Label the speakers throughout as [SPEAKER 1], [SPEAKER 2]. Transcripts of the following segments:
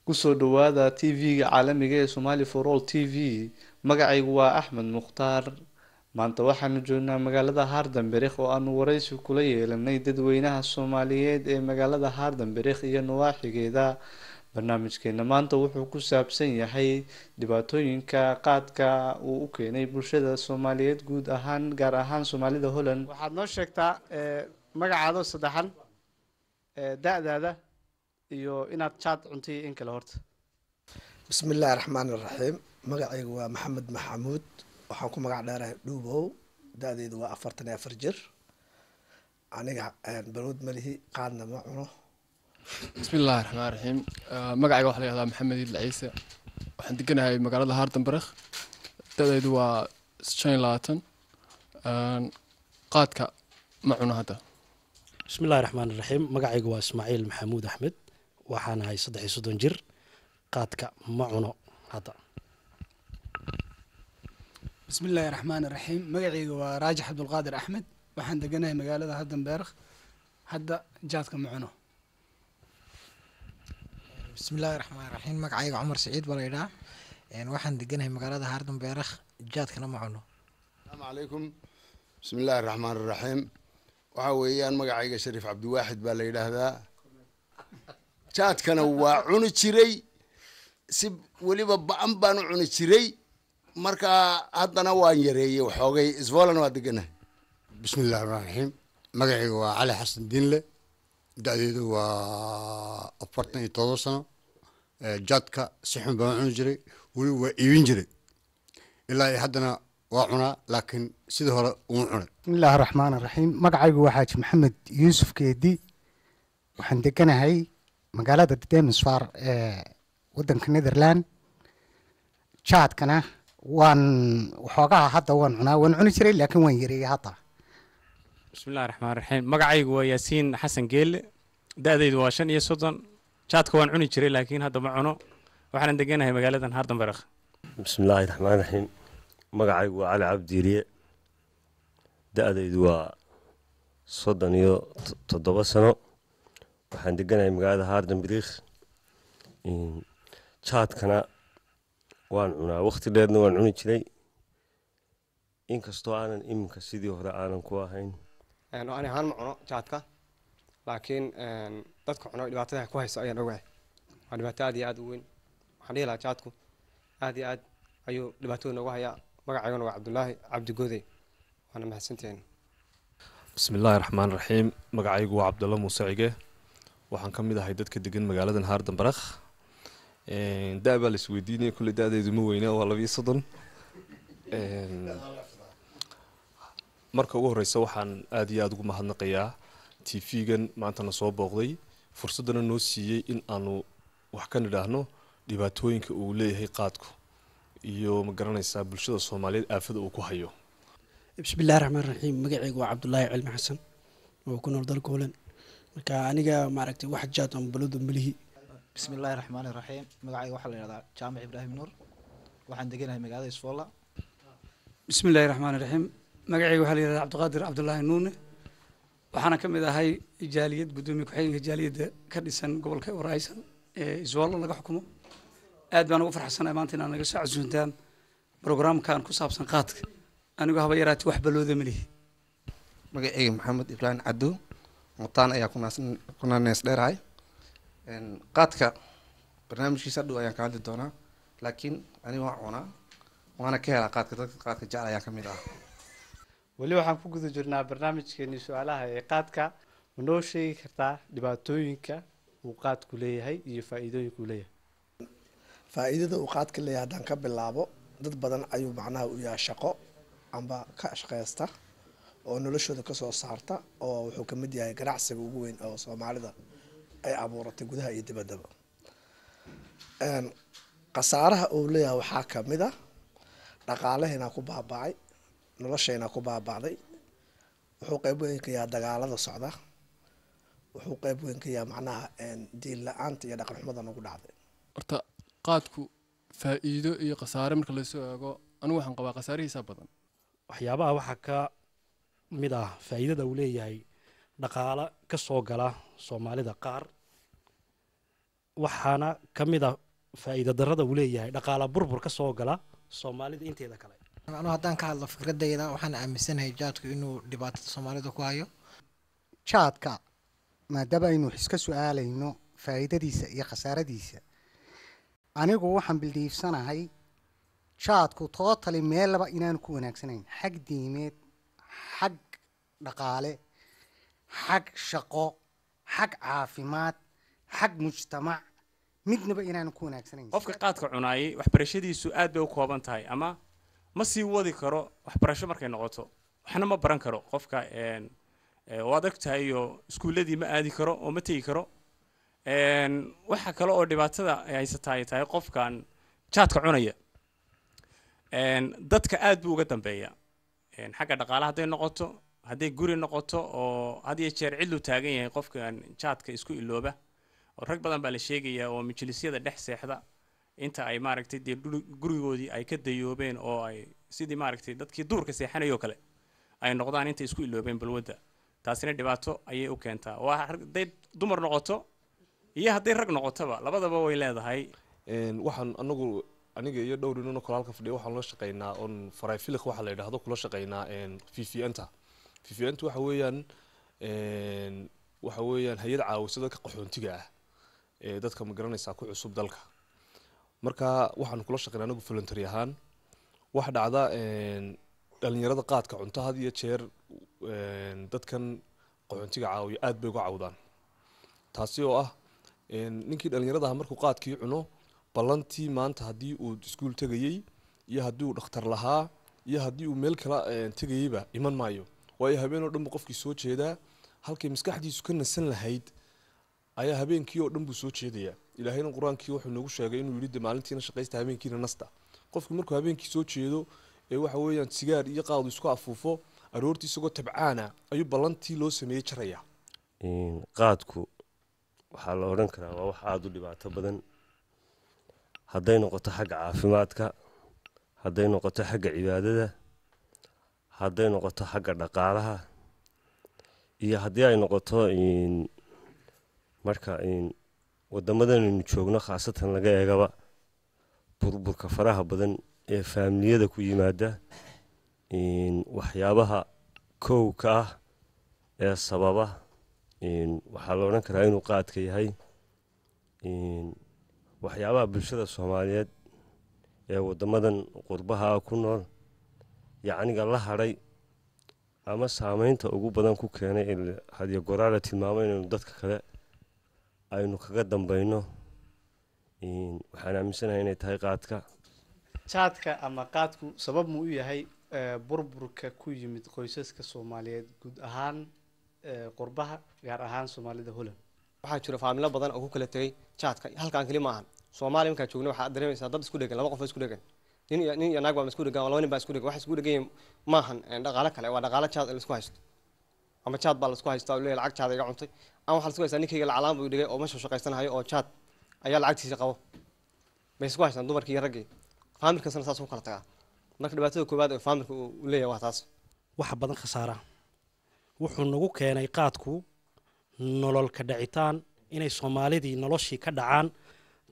[SPEAKER 1] kusoo dhawaada TV-ga caalamiga ee Somali for All TV. Magacaygu waa Axmed Mukhtaar. Maanta waxaanu joognaa magaalada Hardenberg oo aanu wareysi kula yeelanay dadweynaha Soomaaliyeed ee magaalada Hardenberg iyo nawaaxigeeda. Barnaamijkeena maanta wuxuu ku saabsan yahay dhibaatooyinka qaadka uu u keenay bulshada Soomaaliyeed guud ahaan, gaar ahaan Soomaalida Holland. Waxaad noo sheegtaa magacaada saddexan, da'daada iyo inaad chat cuntay in kala horta.
[SPEAKER 2] بسم الله الرحمن الرحيم مقعي محمد محمود وحنكون مقع داري دوبو دادي دوا أفرتني أفرجر عنيق بنود ملهي قادنا معه.
[SPEAKER 3] بسم الله الرحمن الرحيم مقعي وحلي هذا محمد العيسى وحندقنا هاي مقالة هاردنبرغ دادي دوا شين لاتن قادك معنا هذا.
[SPEAKER 4] بسم الله الرحمن الرحيم مقعي إسماعيل محمود أحمد وحنا هاي صدحي صدن جر قادك معنا هذا.
[SPEAKER 5] بسم الله الرحمن الرحيم مقعي راجح عبد القادر أحمد وحنا دقنا مقالة هاردنبرغ هذا جاتك معنا.
[SPEAKER 6] بسم الله الرحمن الرحيم مقعي عمر سعيد بريرة يعني وحنا دقنا مقالة هاردنبرغ جاتك معنا.
[SPEAKER 7] السلام عليكم. بسم الله الرحمن الرحيم وحويان مقعي شريف عبد الواحد بالليل هذا جات كان وعون شري سب ولي ببعم بانو عون شري مركا هذا نوان يري وحوجي إسفالنا ودقنا.
[SPEAKER 8] بسم الله الرحمن الرحيم مقعي علي حسن الدين له دعيده وأفرتني توصلنا جاتك سحن بانو جري ولي وإيوين جري إلا يحدنا وعنا لكن سيده وعنا.
[SPEAKER 9] بسم الله الرحمن الرحيم مقعي حاج محمد يوسف كيدي وحندقنا هاي مقالة ديم صار ودن كنيدرلاند شاد كنا وان وحوقها حتى وان عنا شري لكن وين يري حتى.
[SPEAKER 10] بسم الله الرحمن الرحيم مقعي ياسين حسن جيل دادي دواشن يسودن شاد كوان عنا شري لكن هذا معنا وحنا دقنا هاي مقالة هاردنبرغ.
[SPEAKER 11] بسم الله الرحمن الرحيم مقعي على عبد ري دادي دوا صدن يو تضبط سنة waxaan deganahay magaalada Hardenberg chatkana waan cunaa waqti dheerna waan cuni jiray inkastoo aanan iminka sidii hore aanan ku ahayn
[SPEAKER 12] aan ahaan ma cuno chatka laakiin dadka cuno dhibaatada ku hayso ayaan ogahay waa dhibaato aad iyo aad u weyn waxaan dhihi lahaa chatku aad iyo aad ayuu dhibaato noogu hayaa magacayguna waa Cabdullaahi Cabdi Goode waana mahadsantihiin.
[SPEAKER 13] بسم الله الرحمن الرحيم مقعي عبد الله موسى عيقه waxaan ka mid ahay dadka degan magaaladan Hardenberg daabal isweydiinay kulli daadeedu ma weyna waa 230 marka ugu horeysa waxaan aad iyo aad ugu mahadnaqayaa TV-gan maanta na soo booqday fursadana noo siiyay in aanu wax ka nidhaahno dhibaatooyinka uu leeyahay qaadku iyo ma garanaysaa bulshada Soomaaliyeed aafada uu ku hayo.
[SPEAKER 4] بسم الله الرحمن الرحيم مقعي عبد الله علم حسن وكنا نرضى الكولن aniga maaragtay wax jaad aan baladu milihi.
[SPEAKER 6] بسم الله الرحمن الرحيم مقعي waxa la yiraahdaa Jaamac Ibrahim Nuur waxaan deganahay magaalada Isfoola.
[SPEAKER 5] بسم الله الرحمن الرحيم مقعي waxa la yiraahdaa Cabdiqaadir Cabdullaahi Nuune waxaana ka mid ahay jaaliyad gudoomiye ku xigeenka jaaliyadda ka dhisan gobolka Waraysan ee Isfoola laga xukumo aad baan ugu faraxsanahay maanta inaan naga soo casuuntaan barnaamijkan ku saabsan qaadka anigu haba yaraatay wax balooda milihi.
[SPEAKER 12] magacayga Maxamed Ibrahim Cabdu مطان أيها كنا ناس ديرهاي قاتك برنامج كيسر دو أيام كان دونا لكن أنا وأنا كهلا قاتك جعل أيام كميدا
[SPEAKER 1] wali waxaan ku guda jirnaa barnaamijkeeni su'aalaha ee qaadka noo sheegi kartaa dhibaatooyinka uu qaadku leeyahay iyo faa'iidooyinka uu leeyahay.
[SPEAKER 2] faa'iidada uu qaadka leeyahay hadaan ka bilaabo dad badan ayuu macnaha u yahay shaqo amba ka shaqeysta oo noloshooda ka soo saarta oo wuxuu ka mid yahay ganacsiga ugu weyn oo Soomaalida ay abuuratay gudaha iyo dibadaba. qasaaraha uu leeyahay waxaa ka mid ah dhaqaalaheena ku baaba'ay nolosheena ku baaba'day wuxuu qayb weyn ka yahay dagaalada socda wuxuu qayb weyn ka yahay macnaha diin la'aanta iyo dhaqan xumada nagu dhacday.
[SPEAKER 3] horta qaadku faa'iido iyo qasaare marka la soo eego anigu waxaan qabaa qasaarihiisa badan
[SPEAKER 4] waxyaabaha waxa ka mid ah faa'iidada uu leeyahay dhaqaale ka soo gala Soomaalida qaar
[SPEAKER 14] waxaana ka mid ah faa'iido darrada uu leeyahay dhaqaala burbur ka soo gala soomaalida inteeda kale.
[SPEAKER 6] anuu haddaan ka hadlo fikradayda waxaan aaminsanahay jaadku inuu dhibaatada soomaalida ku hayo.
[SPEAKER 9] jaadka maadaama aynu iska su-aalayno faa'iidadiisa iyo khasaaradiisa, anigu waxaan bildiifsanahay jaadku tootali meellaba inaanu ku wanaagsanayn, xag diimeed, xag dhaqaale, xag shaqo, xag caafimaad, xag mujtamac, midnaba inaanu ku wanaagsanayn.
[SPEAKER 10] qofka qaadka cunaayay waxbarashadiisu aad bay u kooban tahay ama ma sii wadi karo waxbarasho markay noqoto, waxna ma baran karo qofka waad ogtahay iyo iskuulladii ma aadi karo oo ma tegi karo. waxa kale oo dhibaatada ay haysataa ay tahay qofkan jaadka cunaya dadka aad buu uga dambeeya xagga dhaqaalaha hadday noqoto, hadday guri noqoto, oo had iyo jeer cidlu taagan yahay qofkan jaadka isku ilooba. oo rag badan baa la sheegayaa oo majlisyada dhex seexda inta ay maaragtay dee gurigoodii ay ka dayoobeen oo ay sidii maaragtay dadkii duurka seexanayoo kale ay noqdaan inta isku iloobeen balwadda. taasina dhibaato ayay u keentaa. waa hadday dumar noqoto iyo hadday rag noqotoba labadaba way leedahay.
[SPEAKER 13] waxaan aniga iyo dhowr inuu kala halka fadhiyo waxaan la shaqeynaa on farayfiliq waxa la yiraahdo kula shaqeynaa VVN-ta waxa weeyaan hay'ad caawisa dadka qaxoontiga ah ee dadka ma garanaysaa ku cusub dalka. marka waxaan kula shaqeynaa anagu voluntary ahaan wax dhacda dhalinyarada qaadka cunto had iyo jeer dadkan qaxoontiga caawiya aad bay uga caawdaan. taasi oo ah ninkii dhalinyarada markuu qaadkii cuno ballantii maanta haddii uu iskuul tegayay iyo haddii uu dhakhtar lahaa iyo haddii uu meel kala tegayayba iman maayo, waayo habeenoo dhan buu qofkii soo jeedaa. halkay maskaxdiisu ka nasan lahayd ayaa habeenkii oo dhan buu soo jeedayaa. ilaahayna qur-aankii wuxuu noogu sheegay inuu yidhi maalintiina shaqaysta habeenkiina nasta. qofku markuu habeenkii soo jeedo ee waxa weeyaan sigaar iyo qaadu isku afuufo aroortii isagoo tabcaana ayuu ballantii loo sameeyey jaraya.
[SPEAKER 11] qaadku waxaa la odhan karaa waa wax aada u dhibaato badan, hadday noqoto xagga caafimaadka, hadday noqoto xagga cibaadada, hadday noqoto xagga dhaqaalaha, iyo haddii ay noqoto marka wadamadanaynu joogno khaasatan laga eegaba burburka faraha badan ee faamiliyada ku yimaada. waxyaabaha kowka ah ee sababa waxaa la odhan karaa inuu qaadka yahay. waxyaabaha bulshada soomaaliyeed ee wadamadan qurbaha ku nool yacniga la hadhay ama saameynta ugu badan ku keenay hadiyo goraa la tilmaamo inaynu dadka kale aynu kaga dambayno. waxaan aaminsanahay inay tahay qaadka.
[SPEAKER 1] jaadka ama qaadku sabab mu u yahay burburka ku yimid qoysaska Soomaaliyeed guud ahaan qurbaha gaar ahaan Soomaalida Holland.
[SPEAKER 12] waxaa jira faamilo badan oo ku kala tagay jaadka halkaan kali ma ahan. Soomaaliya markaa joogno waxaa dareemaysaa dad isku dhegan, laba qof isku dhegan, nin iyo naag baa isku dhegan, laba nin baa isku dhegan. waxa isku dhegan ma ahan dhaqaale kale, waa dhaqaale jaad la isku haysto. ama jaad baa la isku haystaa oo leeyahay lacag jaad iga cuntay, ama waxa la isku haystaa ninkayga lacag buu dhigay oo meesha shaqaysanayo oo jaad ayaa lacagtiisa qabo. bay isku haystaan dumarkii iyo raggii. faamilkaasna saas u kala tagaa. marka dhibaatada koowaad ee faamilka uu leeyahay waa taas.
[SPEAKER 14] waxa badan khasaara wuxuu nagu keenay qaadku nolol ka dhacitaan inay Soomaalidii noloshii ka dhacaan.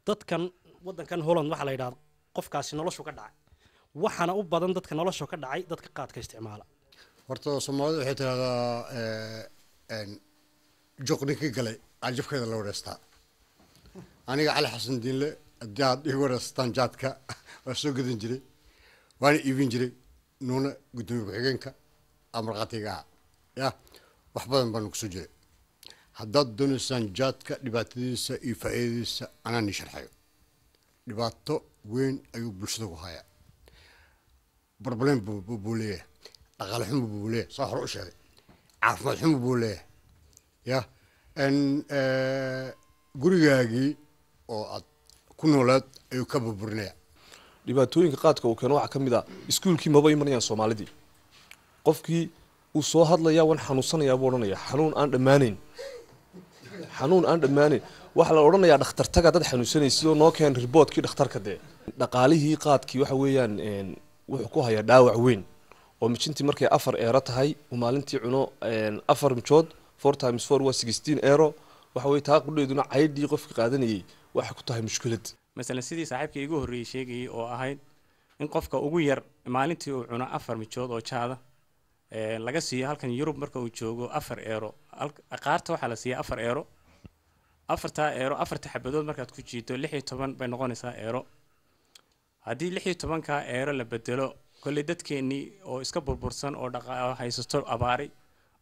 [SPEAKER 14] dadkan wadankan Holland waxa la yiraahdaa qofkaasi noloshu ka dhacay, waxana u badan dadka noloshu ka dhacay dadka qaadka isticmaala.
[SPEAKER 8] horta Soomaalidu waxay tiraahdaa joqninkii galay ajabkeeda la wareystaa. aniga Cali Xasan Diinle jaad igu wareystaan jaadka waa soo gadan jiray, waana iibin jiray nuuna gudoomiye ku-xigeenka amarqatiga ya wax badan baan ku soo jiray. haddaad doonaysaan jaadka dhibaatadiisa iyo faa'iidadiisa anaan sharxayo. dhibaato weyn ayuu bulshada ku hayaa. problem buu leeyahay, dhaqaale xumo buu leeyahay, soo hore u sheegay, caafimaad xumo buu leeyahay ya gurigaagii oo aad ku noolaad ayuu ka burburinaya.
[SPEAKER 13] dhibaatooyinka qaadka uu keeno waxaa ka mid ah iskuulkii maba imanayaan Soomaalidii. qofkii uu soo hadlayaa waan xanuunsanayaa buu odhanayaa, xanuun aan dhammaanayn. waxaa la odhanayaa dhakhtar taga dad xanuunsanaysid oo noo keen riboodkii dhakhtarka. dee dhaqaalihii qaadkii waxa weeyaan wuxuu ku hayaa dhaawac weyn oo mijintii markay 4 euro tahay uu maalintii cuno 4 mijood 4 times 4 waa 16 euro. waxa weeye taa qudheeduna caydii qofka qaadanayay waxay ku tahay mushkilad
[SPEAKER 10] masalan sidii saaxiibkii igu horreeyey sheegayay oo ahayd in qofka ugu yar maalintii uu cuno 4 mijood oo jaada laga siiyo halkan Yurub marka uu joogo 4 euro qaarta waxaa la siiyaa 4 euro 4 euro 4 xabadood markaad ku jiito 16 bay noqonaysaa euro haddii 16ka euro la bedelo kulli dadkeenii oo iska burbursan oo dhaqaale haysto abaari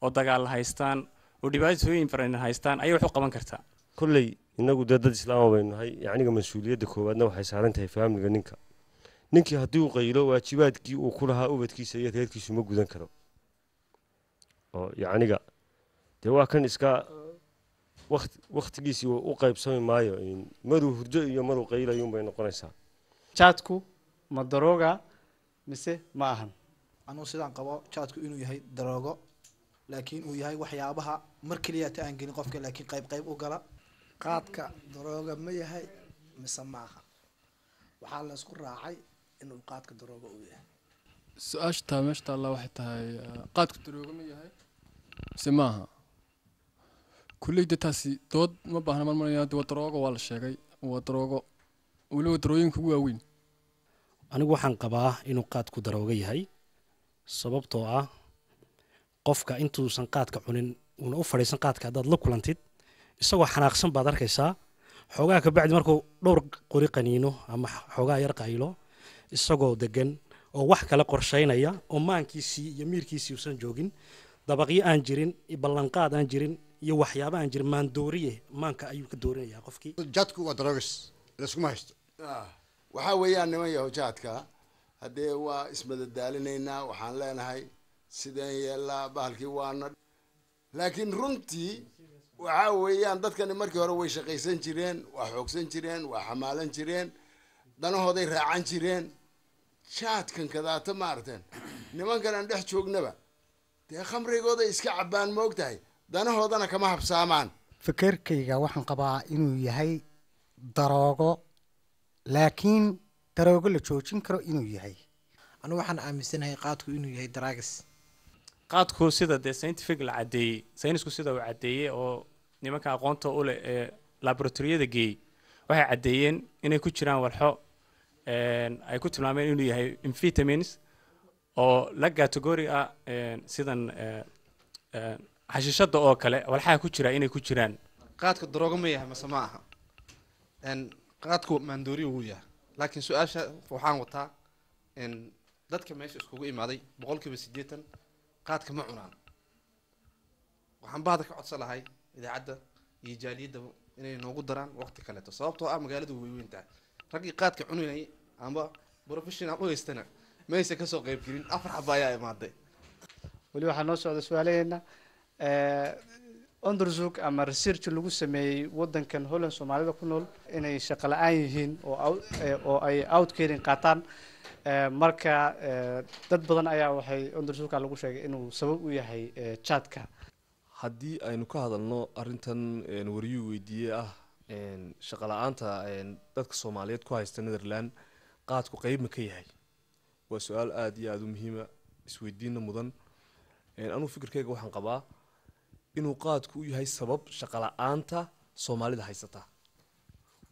[SPEAKER 10] oo dagaal haystaan oo dhibaatooyin badan haystaan ayay wax u qaban kartaa
[SPEAKER 11] kulley inagu dad islaam baynu nahay yacniga mas'uuliyadda koowaadna waxay saaran tahay faamiliga ninkii haddii uu qaylo waajibaadkii uu ku lahaa ubadkiisa iyo reerkiisu ma gudan karo oo yacniga dee waa kan iska waqtigiisii u qaybsami maayo maruu hurdo iyo maruu qaylayo bay noqonaysaa
[SPEAKER 1] jaadku ma darooga mise ma ahan
[SPEAKER 15] anuu sidaan qabo jaadku inuu yahay daroogo laakiin uu yahay waxyaabaha mar kaliya ta aan gelin qofka laakiin qayb u gala
[SPEAKER 2] qaadka darooga ma yahay mise ma aha waxaa la isku raacay inuu qaadka darooga uu yahay
[SPEAKER 3] su-aasha meesha taalla waxay tahay qaadku darooga ma yahay mise ma aha kulleyda taasi dood ma baahna marmaraya waa daroogo waa la sheegay waa daroogo weliba darooyinka ugu waaweyn
[SPEAKER 14] anigu waxaan qabaa inuu qaadku darooga yahay sababtoo ah qofka intuusan qaadka cunin uuna u fadhiisan qaadka haddaad la kulantid isagoo xanaaqsan baad arkaysaa xoogaa ka bacdi markuu dhowr qori qaniino ama xoogaa yar qaylo isagoo degan oo wax kale qorshaynaya oo maankiisii iyo miirkiisii uusan joogin dabaqyo aan jirin ballanqaad aan jirin iyo waxyaabo aan jirin maandooriye maanka ayuu ka doorinayaa qofkii
[SPEAKER 8] jaadku waa daroogas laskuma haysto
[SPEAKER 7] waxaa weeyaan niman yahow jaadka haddee waa ismadadaalinaynaa waxaan leenahay sideen yeellaa bahalkii waana laakiin runtii waxaa weeyaan dadkani markii hore way shaqaysan jireen waa xoogsan jireen waa xamaalan jireen danahooday raacan jireen jaadkan kadaata maaragteen nimankan aan dhex joognaba dee khamrigooday iska cabbaan ma og tahay danahoodana kama habsaamaan
[SPEAKER 9] fikirkayga waxaan qabaa inuu yahay daroogo laakiin daroogo la joojin karo inuu yahay
[SPEAKER 6] anigu waxaan aaminsanahay qaadku inuu yahay daraagas
[SPEAKER 10] qaadku sida dee scientific la cadeeyey saynisku sida uu cadeeyey oo nimanka aqoonta u leh ee laboratoriyada geeyey waxay cadeeyeen inay ku jiraan walxo ay ku tilmaameen inuu yahay amphetamines oo la category ah sidan xashiishada oo kale walxaha ku jira inay ku jiraan
[SPEAKER 16] qaadka daroogo ma yahay mase ma aha qaadku maandoori uu yahay laakiin su-aasha waxaan wataa dadka meesha iskugu imaaday 80% qaadka ma cunaan waxaan bahda ka codsan lahay idaacadda iyo jaaliyadda inay noogu daraan waqti kaleeto sababtoo ah magaaladu way weyn tahay raggii qaadka cunayay amba professional u haystana maysa kasoo qayb gelin 4 xaba ayaa imaaday
[SPEAKER 1] weli waxaa noo socda su-aalaheena onderzoek ama research lagu sameeyey wadankan Holland Soomaalida ku nool inay shaqo la'aan yihiin oo ay outcaring qaataan marka dad badan ayaa waxay onderzoeka lagu sheegay inuu sabab u yahay jaadka
[SPEAKER 13] haddii aynu ka hadalno arrintan wariyuu weydiiyey ah shaqo la'aanta dadka Soomaaliyeed ku haysta Netherland qaadku qayb ma ka yahay waa su-aal aad iyo aad u muhiima isweydiina mudan anuu fikirkayga waxaan qabaa inuu qaadku u yahay sabab shaqo la'aanta Soomaalida haysata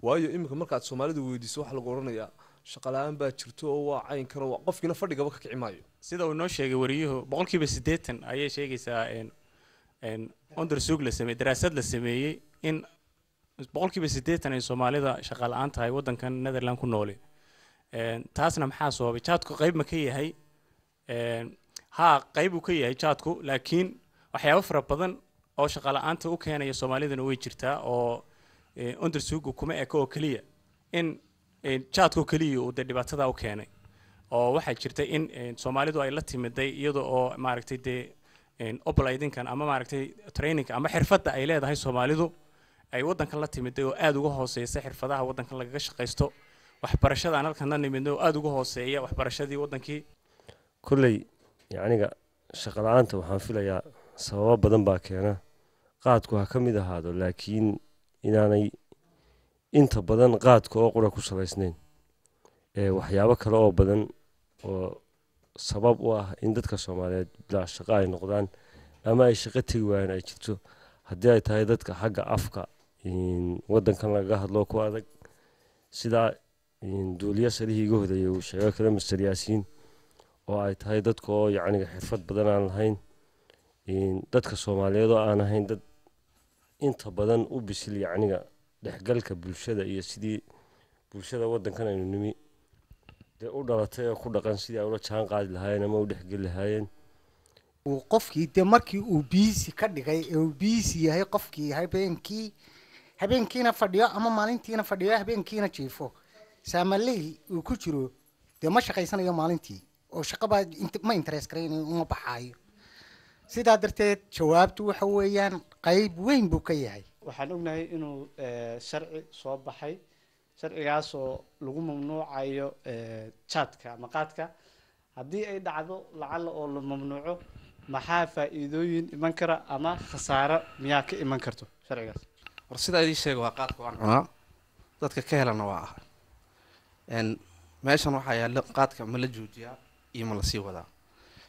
[SPEAKER 13] waayo iminka markaad Soomaalida weydiiso waxa lagu oranayaa shaqo la'aan baa jirto oo waa cayn karo qofkina fadhigaba ka kici maayo
[SPEAKER 10] sida uu noo sheegay wariyuhu 80% ayay sheegaysaa onderzoek la sameeyay daraasad la sameeyay in 80% ay Soomaalida shaqo la'aan tahay wadankan Netherland ku nool taasna maxaa sababay jaadku qayb ma ka yahay ha qayb uu ka yahay jaadku laakiin waxyaabo fara badan oo shaqo la'aanta u keenaya Soomaalidana way jirtaa oo onderzoek kuma eko oo kaliya in jaadku kaliya uu dhibaatada u keenay oo waxa jirta in Soomaalidu ay la timiday iyadoo oo maaragtay operationkan ama maaragtay training ama xirfadda ay leedahay Soomaalidu ay wadankan la timiday oo aad uga hooseeyay xirfadaha wadankan laga shaqeysto waxbarashada aan halkan nimidno aad uga hooseeya waxbarashadii wadankii
[SPEAKER 11] kulley yacniga shaqo la'aanta waxaan filayaa sababo badan baa keena qaadku ha ka mid ahaado laakiin inaanay inta badan qaadka oo qura ku salaysnayn waxyaabo kale oo badan oo sabab u ah in dadka Soomaaliyeed bilaa shaqo ay noqdaan ama ay shaqo tagi waayaan ay jirto haddii ay tahay dadka xagga afka waddankan lagaga hadlo ku adag sidaa duuliya salihii iga horeeyey uu sheego kale master yaasiin oo ay tahay dadka oo yacniga xirfad badan aan lahayn dadka soomaaliyeed oo aan ahayn dad inta badan u bisil yacniga dhexgalka bulshada iyo sidii bulshada waddankan aynu nimi dee u dhalatay oo ku dhaqan sidii ay ula jaan qaadi lahaayeen ama u dhexgeli lahaayeen
[SPEAKER 9] uu qofkii dee markii uu biisi ka dhigay ee uu biisi yahay qofkii habeenkiina fadhiyo ama maalintiina fadhiyo habeenkiina jiifo saamaley uu ku jiro dee ma shaqaysanayo maalintii oo shaqabaa ma interes garayn uma baxaayo sidaa darteed jawaabtu waxa weeyaan qayb weyn buu ka yahay
[SPEAKER 1] waxaan ognahay inuu sharci soo baxay sharcigaasoo lagu mamnuucayo jaadka ama qaadka haddii ay dhacdo lacala oo la mamnuuco maxaa faa'iidooyin iman kara ama khasaaro miyaa ka iman karto sharcigaas
[SPEAKER 16] war sidaa idii sheega waa qaadka waan cunaa dadka ka helana waa ah meeshan waxaa yaalla qaadka ma la joojiyaa iyo ma lasii wadaa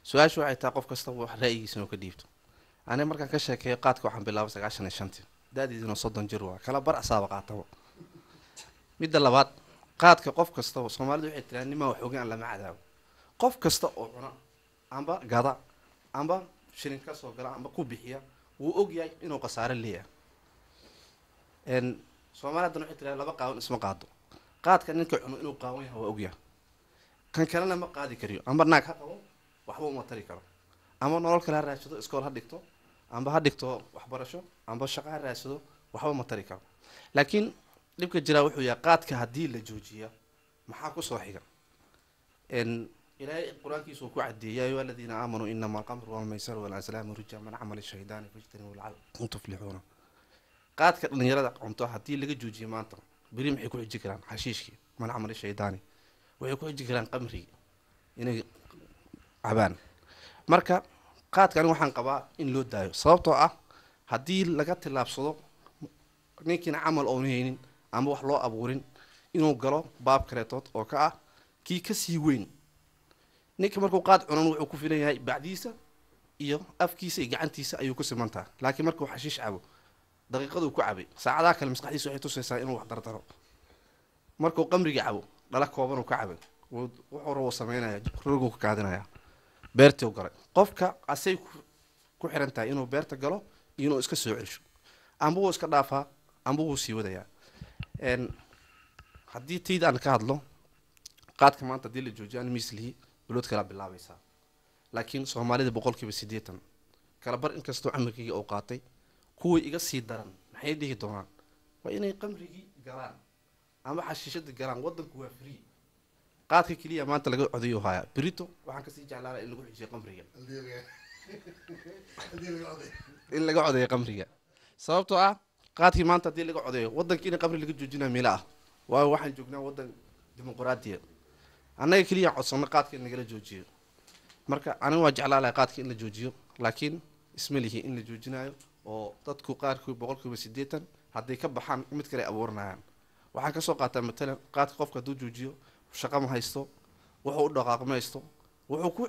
[SPEAKER 16] su-aashu waxay tahay qof kasta wax ra'yigiisa inuu ka dhiibto aniga markaan ka sheekeeyo qaadka waxaan bilaabay 95 da-diiduna 30 jir waa kala bar asaaba qaataba midda labaad qaadka qof kasta oo soomaalidu waxay tiraan nimaa wax ogaan lama cadaabo qof kasta oo cuna amba gada amba shilin ka soo gala amba ku bixiya wuu ogyahay inuu khasaare leeyahay soomaalidana waxay tiraan laba qaawan isma qaado qaadka ninka cuno inuu qaawan yahay waa ogyahay kan kalena ma qaadi kariyo amba naag ha qabo waxba uma tari karo ama nolol kale ha raadsado iskool ha dhigto amba ha dhigto waxbarasho amba shaqo ha raadsado waxba ma tari karo laakiin dhibka jiraa wuxuu yahay qaadka haddii la joojiya maxaa kusoo xiga ilaahay qur-aankiisu ku cadeeyay yaa ayuha aladiina aamanuu inama alqamru walmaysaru walanslaamu rija min camali shaydaani fajtanibuu lacalakum tuflixuuna qaadka dhalinyarada cunto haddii laga joojiyo maanta beri maxay ku xiji karaan xashiishkii min camali shaydaani waxay ku xiji karaan qamrigii inay cabaan marka qaadka aniga waxaan qabaa in loo daayo sababtoo ah haddii laga tillaabsado ninkiina camal oonu haynin ama wax loo abuurin inuu galo baab kaleetood oo ka ah kii kasii weyn ninka markuu qaad cunan wuxuu ku filan yahay bacdiisa iyo afkiisa iyo gacantiisa ayuu ku simantaa laakiin markuu xashiish cabo daqiiqaduu ku cabay saacadaha kale maskaxdiisa waxay tusaysaa inuu wax dardaro markuu qamriga cabo dhala koobanuu ka cabay wuxuu rabo sameynaya roguu ka kaadinaya beertii u galay qofka asay ku xiran tahay inuu beerta galo iyo inuu iska soo cesho amba wuu iska dhaafaa amba wuu sii wadayaa haddii tayd aan ka hadlo qaadka maanta haddii la joojiyo aan mislihii dowlad kala bilaabaysaa laakiin soomaalida 80% kala bar inkastoo camirkayga uu qaatay kuwii iga sii daran maxay dhihi doonaan waa inay qamrigii galaan ama xashiishada galaan waddanku waa free qaadka keliya maanta laga codayo haya berito waxaan kasii jeclaanaa in lagu xijiyo qamriga in laga codayo qamriga sababtoo ah qaadkii maanta haddii laga codayo waddankiina qamri laga joojinaa meelo ah waayo waxaan joognaa waddan dimuqraadiya annaga keliya codsano qaadka in lagala joojiyo marka aniga waa jeclaa lahay qaadka in la joojiyo laakiin isma lihi in la joojinayo oo dadku qaarkood 80% hadday ka baxaan mid kale abuuranayaan waxaan kasoo qaataa matalan qaadka qofka hadduu joojiyo shaqo ma haysto wuxuu u dhaqaaq ma haysto wuxuu ku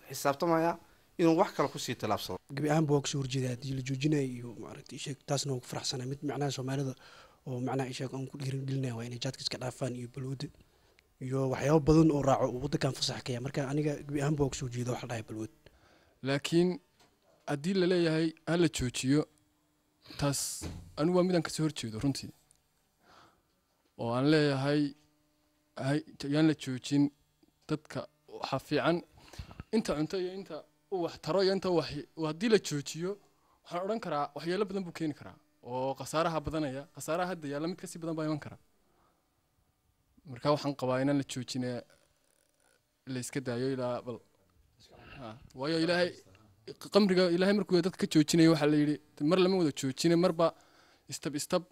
[SPEAKER 16] xisaabtamayaa inuu wax kale kusii tilaabsado
[SPEAKER 4] gabi ahaanba waa kasoo horjeeda haddii la joojinayo iyo maaragtay sheeg taasna waa ku faraxsanaa mid macnaha soomaalida oo macnaha isheeg aan ku dhiirigelinaya waa inay jaadka iska dhaafaan iyo balwada iyo waxyaabo badan oo raaco uu waddankan fasax ka yahay marka aniga gabi ahaanba waa kasoo jeeda wax la dhahay balwad
[SPEAKER 3] laakiin haddii la leeyahay ha la joojiyo taas anigu waa midaan kasoo horjeedo runtii oo aan leeyahay yaan la joojin dadka waxaa fiican inta cunto iyo inta uu wax taro iyo inta wax haddii la joojiyo waxaan odhan karaa waxyeelo badan buu keeni karaa oo khasaaraha badanaya khasaaraha hadda yaalla mid kasii badan baa iman kara marka waxaan qabaa inaan la joojine la iska daayo ilaa bal waayo ilaahay qamriga ilaahay markuu dadka ka joojinayo waxaa la yidhi mar lama wada joojine marba istab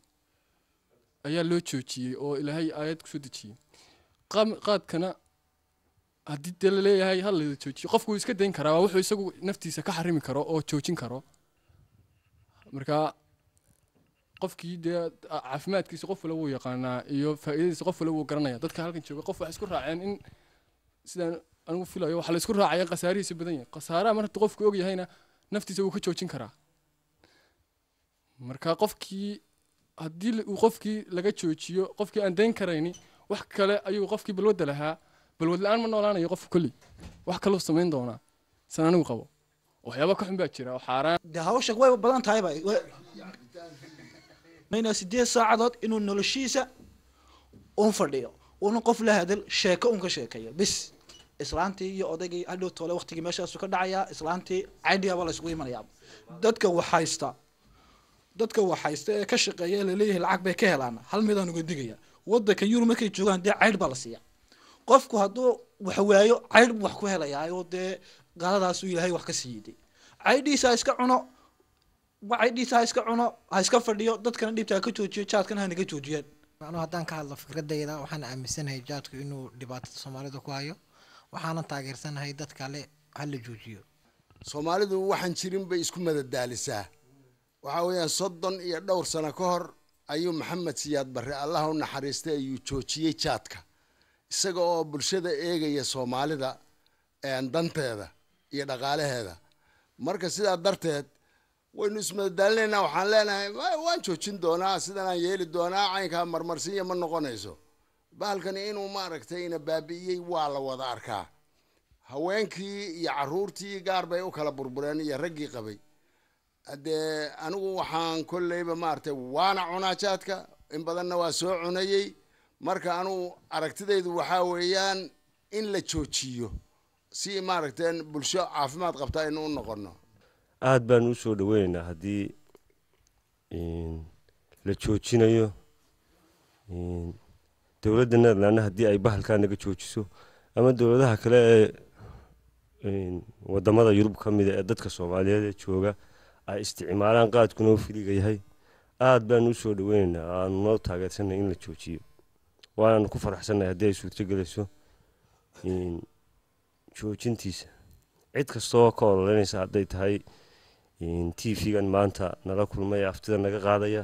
[SPEAKER 3] ayaa loo joojiyey oo ilaahay aayad kusoo dejiyey qaadkana haddii dee la leeyahay ha la joojiyo qofku wuu iska dayn karaa waa wuxuu isagu naftiisa ka xarimi karo oo joojin karo marka qofkii dee caafimaadkiisa qof wala wuu yaqaanaa iyo faa'iidadiisa qof wala wuu garanaya dadka halkan jooga qof waxay isku raaceen in sidaan anigu filayo waxaa la isku raacaya khasaarihiisa badan yahay khasaaraha mar haddii qofku og yahayna naftiisa wuu ka joojin karaa marka qofkii haddii uu qofkii laga joojiyo qofkii aan dayn karayni wax kale ayuu qofkii balwadda lahaa balwad la-aan ma noolaanayo qofku kolley wax kaloo samayn doonaa san anigu qabo waxyaaba ka xun baa jira oo xaaraan
[SPEAKER 15] dee hawsha way badan tahay ba mayna 8 saacadood inuu noloshiisa un fadhiyo una qof la hadal sheeko un ka sheekeeyo bis islaantii iyo odaygii hadhow toole waqtigii meeshaasu ka dhacayaa islaantii caydhiyaaba la isugu imanayaa dadka waxaysta ee ka shaqeeya la leeyahay lacag bay ka helaan hal midaan uga digaya waddanka yurub markay joogaan dee caydh baa la siiyaa qofku hadduu wax waayo caydh buu wax ku helayaa dee gaaladaasuu ilaahay wax ka siiyey caydhiisa ha iska cuno caydhiisa ha iska cuno ha iska fadhiyo dadkana dhibta ha ka joojiyo jaadkana ha naga joojiyaan
[SPEAKER 6] anuu haddaan ka hadlo fikradayda waxaan aaminsanahay jaadku inuu dhibaatada soomaalida ku hayo waxaanan taageersanahay dad kale ha la joojiyo
[SPEAKER 7] soomaalidu waxaan jirin bay isku madadaalisaa waxaa weeyaan 30 iyo dhowr sano ka hor ayuu maxamed siyaad barre allah u naxariistay ayuu joojiyey jaadka isaga oo bulshada eegaya soomaalida danteeda iyo dhaqaalaheeda marka sidaa darteed waynu ismadadaalinaynaa waxaan leenahay waan joojin doonaa sidanaan yeeli doonaa caynkaa marmarsiiya ma noqonayso bahalkani inuu maaragtay ina baabi'iyey waa la wada arkaa haweenkii iyo caruurtii gaar bay u kala burbureen iyo raggii qabay haddee anigu waxaan kolleyba maaragtay waana cunaa jaadka in badanna waa soo cunayey marka anugu aragtidaydu waxaa weeyaan in la joojiyo si maaragtay bulsho caafimaad qabta aynu u noqono
[SPEAKER 11] aad baan u soo dhaweynaynaa haddii la joojinayo dowladda Netherland haddii ay bahalkaa naga joojiso ama dowladaha kale ee wadamada Yurub ka mid ah ee dadka Soomaaliyeed ee jooga ay isticmaalaan qaadkuna uu filiga yahay aad baan u soo dhaweynaynaa aan noo taageersanay in la joojiyo waan ku faraxsanahay haddii ay suurtagelayso joojintiisa cid kastoo ka ololeynaysa hadday tahay TV-gan maanta nala kulmay aftida naga qaadaya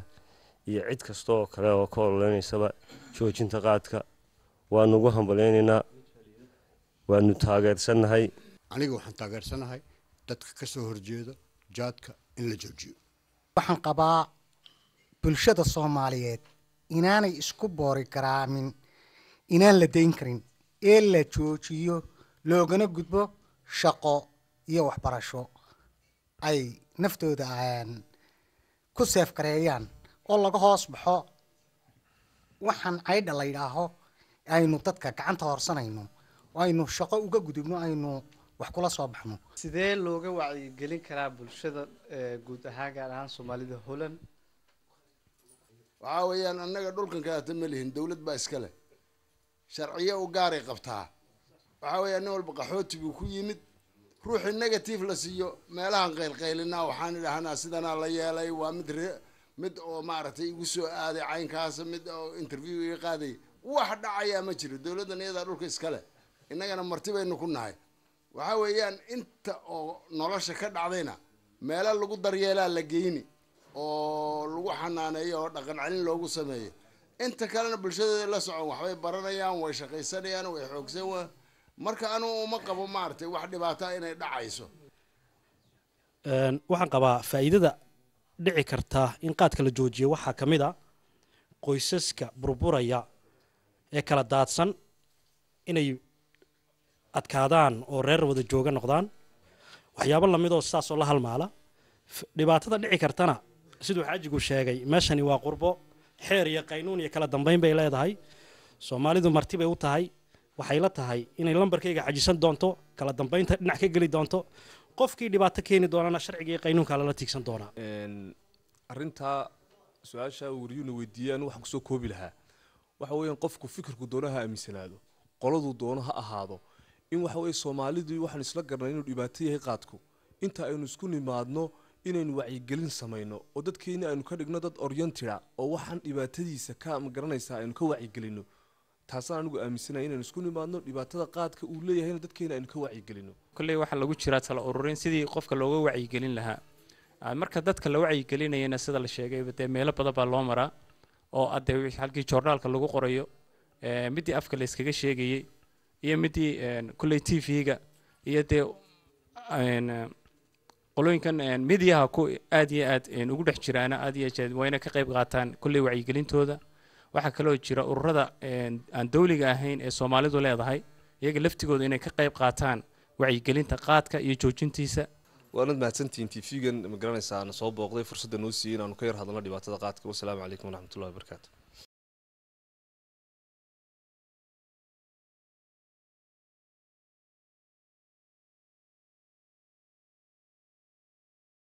[SPEAKER 11] iyo cid kastoo kale oo ka ololeynaysa joojinta qaadka waan ugu hambaleynaynaa waanu taageersanahay
[SPEAKER 8] aniga waxaan taageersanahay dadka ka soo horjeeda jaadka in la joojiyo
[SPEAKER 9] waxaan qabaa bulshada Soomaaliyeed inaanay isku boori garaamin inaan la deyn karin ee la joojiyo loogana gudbo shaqo iyo waxbarasho ay naftooda ku seef gareeyaan oo laga hoos baxo waxaan caydha la yidhaaho aynu dadka gacanta horsanayno aynu shaqo uga gudubno aynu wax kula soo baxno
[SPEAKER 1] sidee looga wacyigelin karaa bulshada guud ahaan gaar ahaan Soomaalida Holland
[SPEAKER 7] waxaa weeyaan annaga dhulkan kaata ma lihin dowlad baa iska leh sharciyo u gaaray qabtaa waxaa weeyaan nin walba qaxooti buu ku yimid ruuxi negative la siiyo meelahan qaylqaylinaa waxaan idhahnaa sidanaa la yeelay waa mid oo maaragtay igu soo aaday caynkaas mid oo interview iga qaaday wax dhacayaa ma jiro dowladdan iyadaa dhulka iska leh innagana marti baynu ku nahay waxaa weeyaan inta oo nolosha ka dhacdayna meelo lagu daryeelaa la geyni oo lagu xanaaneeyo oo dhaqan celin loogu sameeyo inta kalena bulshadeeda la socon waxbay baranayaan way shaqaysanayaan way xoogsan marka anu uma qabo maartay wax dhibaato inay dhacayso
[SPEAKER 14] waxaan qabaa faa'iidada dhici karta in qaadka la joojiyo waxaa ka mid ah qoysaska burburaya ee kala daadsan inay adkaadaan oo reer wada jooga noqdaan waxyaabo lamid oo sidaas oo la halmaala dhibaatada dhici kartana siduu xaajigu sheegay meeshani waa qurbo xeer iyo qaynuun iyo kala dambeyn bay leedahay Soomaalidu marti bay u tahay waxay la tahay inay lambarkayga xajisan doonto kala dambeynta dhinac ka gali doonto qofkii dhibaato keeni doonana sharciga iyo qaynuunka la tigsan doona
[SPEAKER 13] arinta su'aasha wariyuna weydiiyaan waxaan ku soo koobi lahaa waxa weeyaan qofku fikirku doonaha aaminsanaado qoladu doonaha ahaado in waxa weey Soomaalidu waxaan isla garnay inuu dhibaato yahay qaadku inta aynu isku nimaadno inaynu wacyigelin samayno oo dadkeena aynu ka dhigno dad oriented oo waxaan dhibaatadiisa ka garanaysaa aynu ka wacyigelino taasaan anigu aaminsanahay inaynu isku nimaadno dhibaatada qaadka uu leeyahay dadkeena aynu ka wacyigelino
[SPEAKER 10] kulley waxa lagu jiraa tala ururin sidii qofka looga wacyigelin lahaa marka dadka la wacyigelinayna sida la sheegay dee meelo badan baa loo maraa oo aday halkii joornaalka lagu qorayo midii afka la iskaga sheegayay iyo midii kulley TV-ga iyo dee qolooyinkan midiyaha ku aad iyo aad ugu dhex jiraana aad iyo aad waa inay ka qayb qaataan kulley wacyigelintooda waxaa kaloo jira ururada aan dawliga ahayn ee Soomaalidu leedahay iyaga laftigooda inay ka qayb qaataan wacyigelinta qaadka iyo joojintiisa
[SPEAKER 13] waanad mahadsantihiin TV-gan ma garanaysaa soo booqday fursadda noo siiyay inaanu ka yar hadalno dhibaatada qaadka. Wassalaamu calaykum waraxmatullaahi wabarakaatuh.